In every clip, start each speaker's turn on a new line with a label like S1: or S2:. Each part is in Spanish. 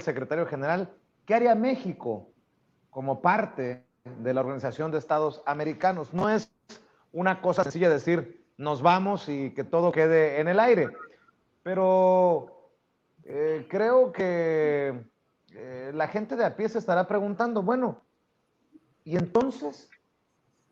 S1: el secretario general, ¿qué haría México como parte de la Organización de Estados Americanos? No es una cosa sencilla decir, nos vamos y que todo quede en el aire, pero creo que la gente de a pie se estará preguntando, bueno, ¿y entonces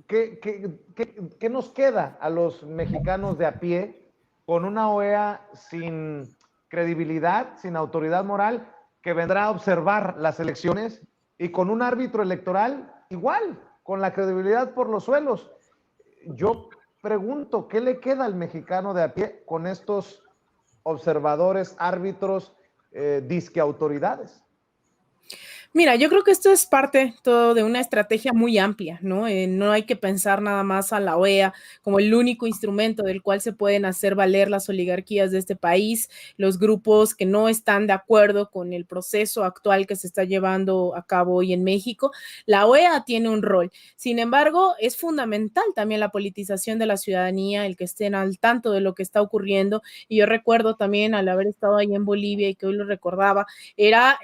S1: qué nos queda a los mexicanos de a pie con una OEA sin credibilidad, sin autoridad moral, que vendrá a observar las elecciones y con un árbitro electoral igual, con la credibilidad por los suelos? Yo pregunto, ¿qué le queda al mexicano de a pie con estos observadores, árbitros, disque autoridades?
S2: Mira, yo creo que esto es parte todo de una estrategia muy amplia, ¿no? No hay que pensar nada más a la OEA como el único instrumento del cual se pueden hacer valer las oligarquías de este país, los grupos que no están de acuerdo con el proceso actual que se está llevando a cabo hoy en México. La OEA tiene un rol. Sin embargo, es fundamental también la politización de la ciudadanía, el que estén al tanto de lo que está ocurriendo. Y yo recuerdo también al haber estado ahí en Bolivia y que hoy lo recordaba, era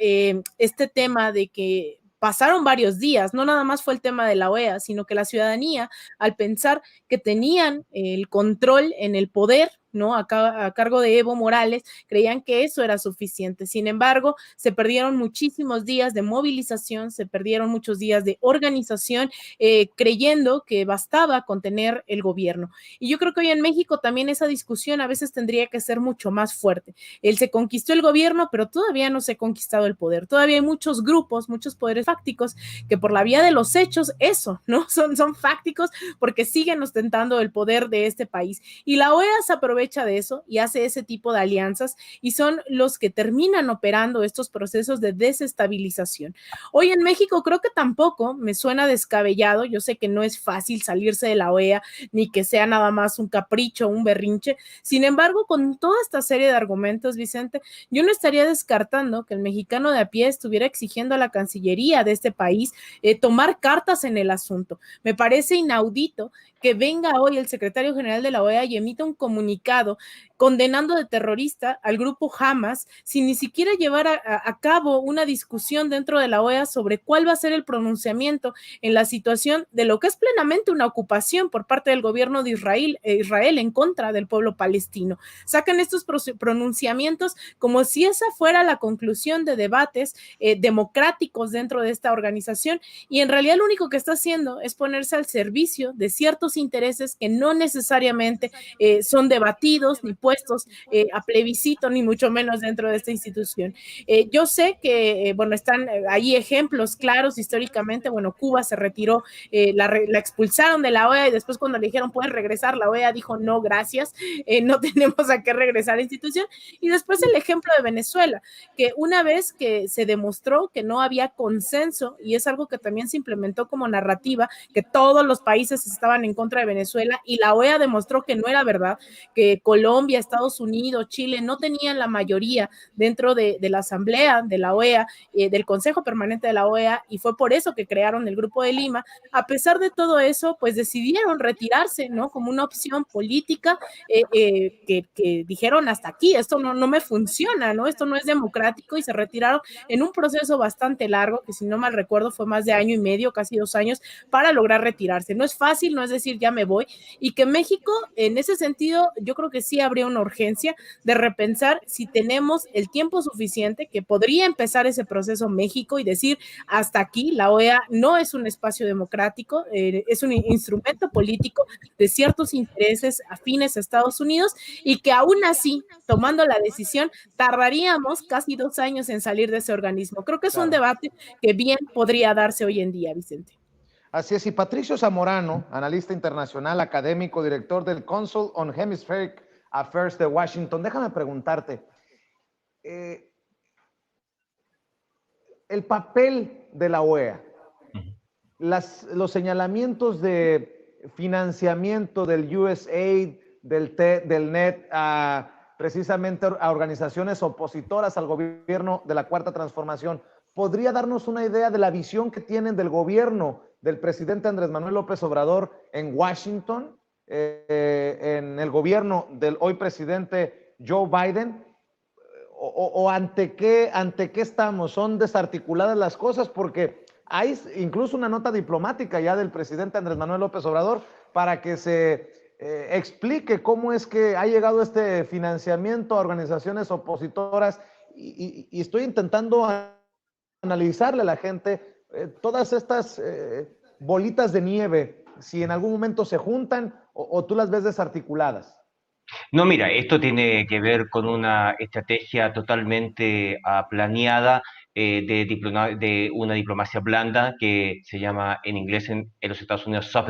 S2: este tema de que pasaron varios días, no nada más fue el tema de la OEA, sino que la ciudadanía, al pensar que tenían el control en el poder, ¿no? A cargo de Evo Morales, creían que eso era suficiente. Sin embargo, se perdieron muchísimos días de movilización, se perdieron muchos días de organización, creyendo que bastaba con tener el gobierno. Y yo creo que hoy en México también esa discusión a veces tendría que ser mucho más fuerte. Él se conquistó el gobierno, pero todavía no se ha conquistado el poder. Todavía hay muchos grupos, muchos poderes fácticos que por la vía de los hechos, eso, ¿no? Son fácticos porque siguen ostentando el poder de este país. Y la OEA se aprovecha de eso y hace ese tipo de alianzas y son los que terminan operando estos procesos de desestabilización. Hoy en México creo que tampoco me suena descabellado, yo sé que no es fácil salirse de la OEA ni que sea nada más un capricho, un berrinche, sin embargo, con toda esta serie de argumentos, Vicente, yo no estaría descartando que el mexicano de a pie estuviera exigiendo a la Cancillería de este país tomar cartas en el asunto. Me parece inaudito que venga hoy el secretario general de la OEA y emita un comunicado condenando de terrorista al grupo Hamas sin ni siquiera llevar a cabo una discusión dentro de la OEA sobre cuál va a ser el pronunciamiento en la situación de lo que es plenamente una ocupación por parte del gobierno de Israel en contra del pueblo palestino. Sacan estos pronunciamientos como si esa fuera la conclusión de debates democráticos dentro de esta organización y en realidad lo único que está haciendo es ponerse al servicio de ciertos intereses que no necesariamente son debatidos ni puestos a plebiscito, ni mucho menos dentro de esta institución. Yo sé que, bueno, están ahí ejemplos claros históricamente, bueno, Cuba se retiró, la expulsaron de la OEA y después cuando le dijeron puedes regresar, la OEA dijo no, gracias, no tenemos a qué regresar a la institución. Y después el ejemplo de Venezuela, que una vez que se demostró que no había consenso, y es algo que también se implementó como narrativa, que todos los países estaban en contra de Venezuela, y la OEA demostró que no era verdad, que Colombia, Estados Unidos, Chile no tenían la mayoría dentro de la asamblea de la OEA, del Consejo Permanente de la OEA, y fue por eso que crearon el Grupo de Lima. A pesar de todo eso, pues decidieron retirarse, ¿no? Como una opción política, que dijeron hasta aquí, esto no me funciona, ¿no? Esto no es democrático, y se retiraron en un proceso bastante largo, que si no mal recuerdo fue más de año y medio, casi 2 años, para lograr retirarse. No es fácil, no es decir ya me voy, y que México, en ese sentido, yo creo que sí habría una urgencia de repensar si tenemos el tiempo suficiente, que podría empezar ese proceso México y decir hasta aquí, la OEA no es un espacio democrático, es un instrumento político de ciertos intereses afines a Estados Unidos, y que aún así, tomando la decisión, tardaríamos casi 2 años en salir de ese organismo. Creo que es un debate que bien podría darse hoy en día, Vicente.
S1: Así es, y Patricio Zamorano, analista internacional, académico, director del Council on Hemispheric Affairs de Washington. Déjame preguntarte, el papel de la OEA, los señalamientos de financiamiento del USAID, del NET, precisamente a organizaciones opositoras al gobierno de la Cuarta Transformación, ¿podría darnos una idea de la visión que tienen del gobierno del presidente Andrés Manuel López Obrador en Washington, en el gobierno del hoy presidente Joe Biden? o ante qué estamos? ¿Son desarticuladas las cosas? Porque hay incluso una nota diplomática ya del presidente Andrés Manuel López Obrador para que se explique cómo es que ha llegado este financiamiento a organizaciones opositoras y estoy intentando analizarle a la gente todas estas bolitas de nieve, si en algún momento se juntan o tú las ves desarticuladas.
S3: No, mira, esto tiene que ver con una estrategia totalmente planeada de una diplomacia blanda que se llama en inglés en los Estados Unidos soft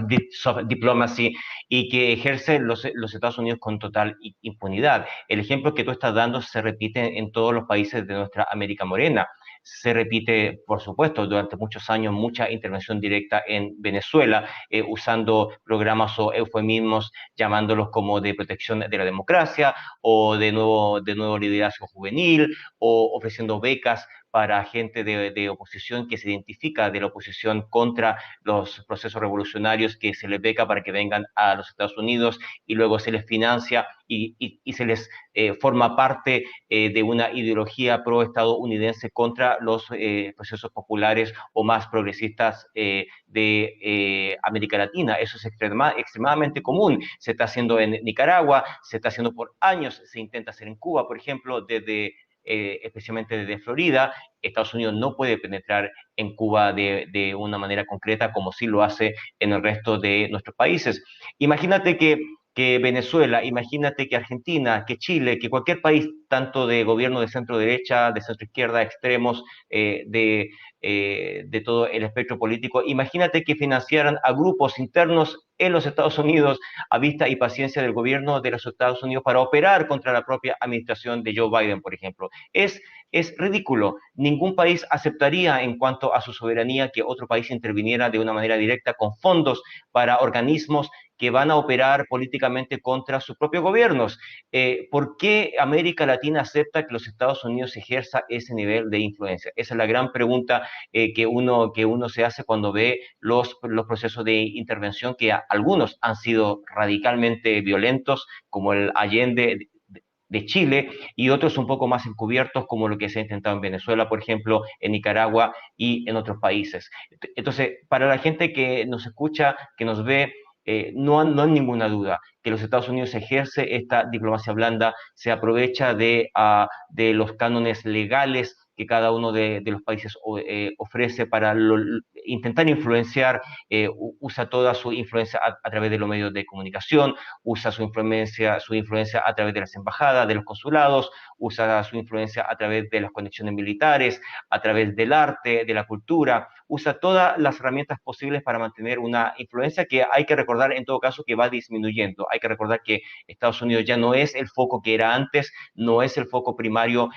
S3: diplomacy y que ejerce los Estados Unidos con total impunidad. El ejemplo que tú estás dando se repite en todos los países de nuestra América Morena. Se repite, por supuesto, durante muchos años mucha intervención directa en Venezuela, usando programas o eufemismos llamándolos como de protección de la democracia o de nuevo liderazgo juvenil o ofreciendo becas para gente de oposición que se identifica de la oposición contra los procesos revolucionarios, que se les beca para que vengan a los Estados Unidos y luego se les financia y se les forma parte de una ideología pro-estadounidense contra los procesos populares o más progresistas de América Latina. Eso es extremadamente común. Se está haciendo en Nicaragua, se está haciendo por años, se intenta hacer en Cuba, por ejemplo, especialmente desde Florida. Estados Unidos no puede penetrar en Cuba de una manera concreta como sí lo hace en el resto de nuestros países. Imagínate que Venezuela, imagínate que Argentina, que Chile, que cualquier país, tanto de gobierno de centro derecha, de centro izquierda, extremos, de todo el espectro político, imagínate que financiaran a grupos internos en los Estados Unidos a vista y paciencia del gobierno de los Estados Unidos para operar contra la propia administración de Joe Biden, por ejemplo. Es ridículo. Ningún país aceptaría en cuanto a su soberanía que otro país interviniera de una manera directa con fondos para organismos que van a operar políticamente contra sus propios gobiernos. ¿Por qué América Latina acepta que los Estados Unidos ejerza ese nivel de influencia? Esa es la gran pregunta que uno se hace cuando ve los procesos de intervención que algunos han sido radicalmente violentos, como el Allende de Chile, y otros un poco más encubiertos, como lo que se ha intentado en Venezuela, por ejemplo, en Nicaragua y en otros países. Entonces, para la gente que nos escucha, que nos ve, no hay ninguna duda que los Estados Unidos ejerce esta diplomacia blanda, se aprovecha de los cánones legales que cada uno de los países ofrece para intentar influenciar, usa toda su influencia a través de los medios de comunicación, usa su influencia a través de las embajadas, de los consulados, usa su influencia a través de las conexiones militares, a través del arte, de la cultura, usa todas las herramientas posibles para mantener una influencia que hay que recordar en todo caso que va disminuyendo. Hay que recordar que Estados Unidos ya no es el foco que era antes, no es el foco primario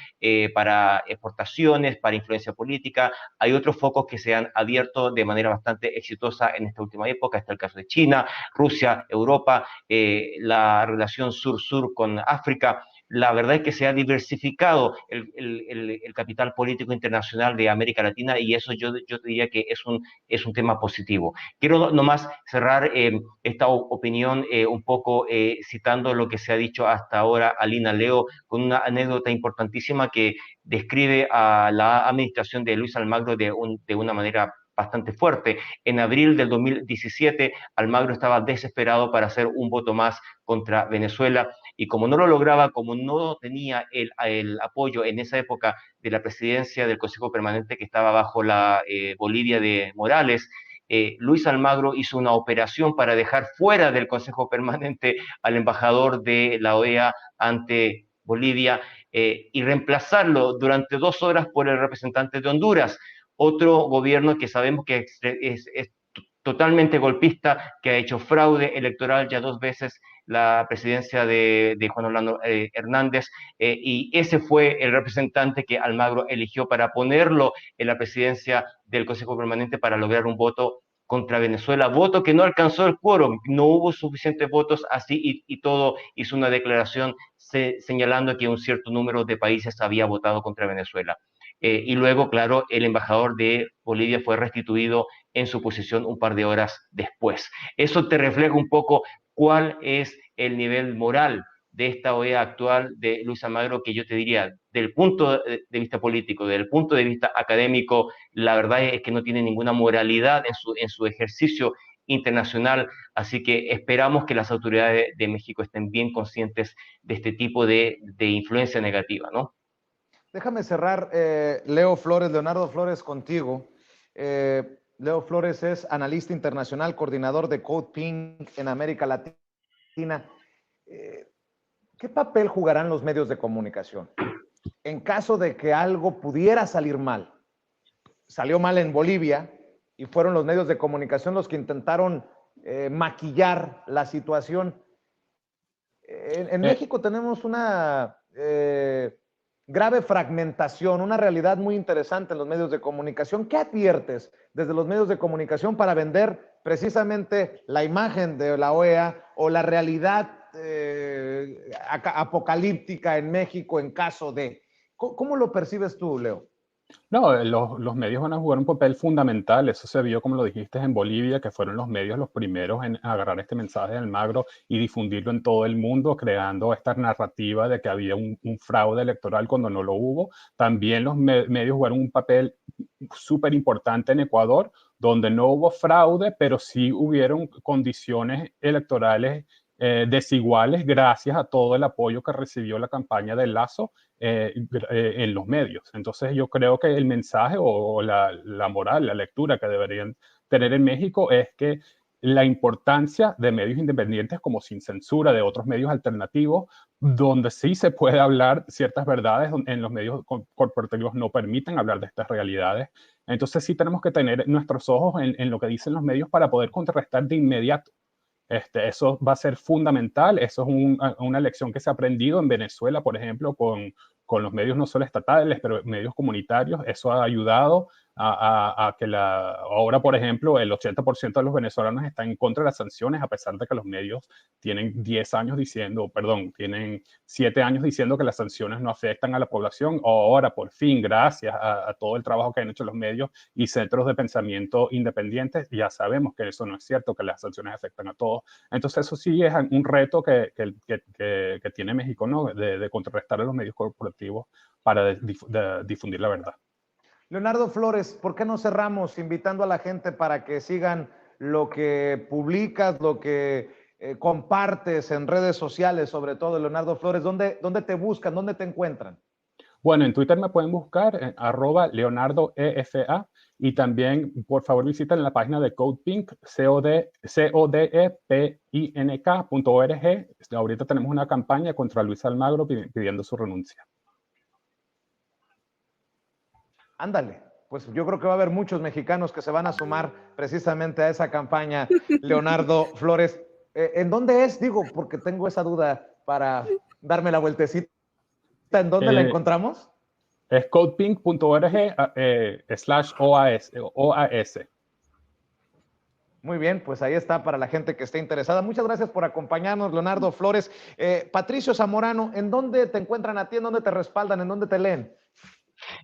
S3: para exportaciones, para influencia política. Hay otros focos que se han abierto de manera bastante exitosa en esta última época. Está el caso de China, Rusia, Europa, la relación sur-sur con África. La verdad es que se ha diversificado el capital político internacional de América Latina y eso yo diría que es un tema positivo. Quiero nomás cerrar esta opinión un poco citando lo que se ha dicho hasta ahora Alina Leo con una anécdota importantísima que describe a la administración de Luis Almagro de una manera bastante fuerte. En abril del 2017, Almagro estaba desesperado para hacer un voto más contra Venezuela y como no lo lograba, como no tenía el apoyo en esa época de la presidencia del Consejo Permanente que estaba bajo la Bolivia de Morales, Luis Almagro hizo una operación para dejar fuera del Consejo Permanente al embajador de la OEA ante Bolivia y reemplazarlo durante 2 horas por el representante de Honduras, otro gobierno que sabemos que es totalmente golpista, que ha hecho fraude electoral ya 2 veces la presidencia de Juan Orlando Hernández, y ese fue el representante que Almagro eligió para ponerlo en la presidencia del Consejo Permanente para lograr un voto contra Venezuela, voto que no alcanzó el quórum, no hubo suficientes votos así y todo hizo una declaración señalando que un cierto número de países había votado contra Venezuela. Y luego, claro, el embajador de Bolivia fue restituido en su posición un par de horas después. Eso te refleja un poco cuál es el nivel moral de esta OEA actual de Luis Almagro, que yo te diría, del punto de vista político, del punto de vista académico, la verdad es que no tiene ninguna moralidad en su ejercicio internacional, así que esperamos que las autoridades de México estén bien conscientes de este tipo de influencia negativa, ¿no?
S1: Déjame cerrar, Leonardo Flores, contigo. Leo Flores es analista internacional, coordinador de Code Pink en América Latina. ¿Qué papel jugarán los medios de comunicación en caso de que algo pudiera salir mal? Salió mal en Bolivia y fueron los medios de comunicación los que intentaron maquillar la situación. En México tenemos una grave fragmentación, una realidad muy interesante en los medios de comunicación. ¿Qué adviertes desde los medios de comunicación para vender precisamente la imagen de la OEA o la realidad apocalíptica en México en caso de? ¿Cómo lo percibes tú, Leo?
S4: No, los medios van a jugar un papel fundamental. Eso se vio, como lo dijiste, en Bolivia, que fueron los medios los primeros en agarrar este mensaje de Almagro y difundirlo en todo el mundo, creando esta narrativa de que había un fraude electoral cuando no lo hubo. También los medios jugaron un papel súper importante en Ecuador, donde no hubo fraude, pero sí hubieron condiciones electorales desiguales gracias a todo el apoyo que recibió la campaña de Lazo en los medios. Entonces yo creo que el mensaje o la moral, la lectura que deberían tener en México es que la importancia de medios independientes como Sin Censura, de otros medios alternativos, donde sí se puede hablar ciertas verdades, en los medios corporativos no permiten hablar de estas realidades. Entonces sí tenemos que tener nuestros ojos en lo que dicen los medios para poder contrarrestar de inmediato. Eso va a ser fundamental. Eso es una lección que se ha aprendido en Venezuela, por ejemplo, con los medios no solo estatales, pero medios comunitarios. Eso ha ayudado a que ahora, por ejemplo, el 80% de los venezolanos están en contra de las sanciones, a pesar de que los medios tienen 7 años diciendo que las sanciones no afectan a la población. Ahora, por fin, gracias a todo el trabajo que han hecho los medios y centros de pensamiento independientes, ya sabemos que eso no es cierto, que las sanciones afectan a todos. Entonces, eso sí es un reto que tiene México, ¿no? De contrarrestar a los medios corporativos para difundir la verdad.
S1: Leonardo Flores, ¿por qué no cerramos invitando a la gente para que sigan lo que publicas, lo que compartes en redes sociales, sobre todo, Leonardo Flores? ¿Dónde te buscan? ¿Dónde te encuentran?
S4: Bueno, en Twitter me pueden buscar en @LeonardoEFA, y también, por favor, visiten la página de CodePink, codepink.org. Ahorita tenemos una campaña contra Luis Almagro pidiendo su renuncia.
S1: Ándale, pues yo creo que va a haber muchos mexicanos que se van a sumar precisamente a esa campaña, Leonardo Flores. ¿En dónde es? Digo, porque tengo esa duda para darme la vueltecita. ¿En dónde la encontramos?
S4: Es codepink.org/OAS.
S1: Muy bien, pues ahí está para la gente que esté interesada. Muchas gracias por acompañarnos, Leonardo Flores. Patricio Zamorano, ¿en dónde te encuentran a ti? ¿En dónde te respaldan? ¿En dónde te leen?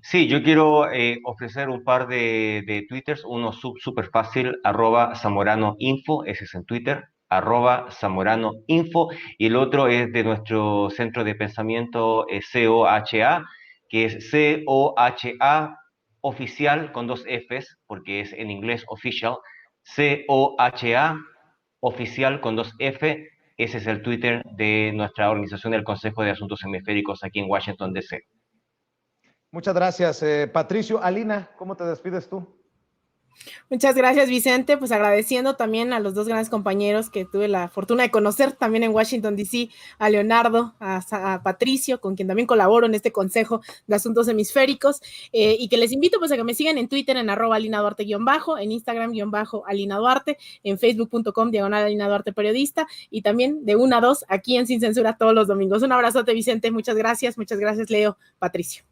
S3: Sí, yo quiero ofrecer un par de twitters, uno súper fácil, @zamoranoinfo, ese es en Twitter, @zamoranoinfo, y el otro es de nuestro centro de pensamiento COHA, que es COHA oficial con 2 Fs, porque es en inglés official, COHA oficial con 2 F, ese es el Twitter de nuestra organización del Consejo de Asuntos Hemisféricos aquí en Washington, D.C.
S1: Muchas gracias, Patricio. Alina, ¿cómo te despides tú?
S2: Muchas gracias, Vicente. Pues agradeciendo también a los dos grandes compañeros que tuve la fortuna de conocer también en Washington, D.C., a Leonardo, a Patricio, con quien también colaboro en este Consejo de Asuntos Hemisféricos, y que les invito pues a que me sigan en Twitter en @AlinaDuarte_, en Instagram _AlinaDuarte, en Facebook.com/AlinaDuarte Periodista, y también de 1 a 2 aquí en Sin Censura todos los domingos. Un abrazote, Vicente. Muchas gracias, Leo, Patricio.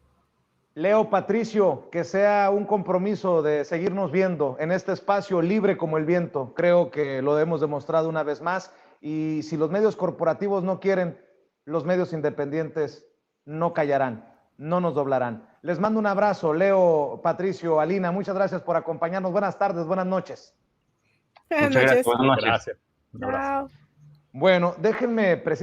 S1: Leo, Patricio, que sea un compromiso de seguirnos viendo en este espacio libre como el viento. Creo que lo hemos demostrado una vez más, y si los medios corporativos no quieren, los medios independientes no callarán, no nos doblarán. Les mando un abrazo, Leo, Patricio, Alina, muchas gracias por acompañarnos. Buenas tardes, buenas noches.
S3: Muchas gracias, buenas noches.
S4: Gracias. Un abrazo.
S1: Bueno, déjenme precisar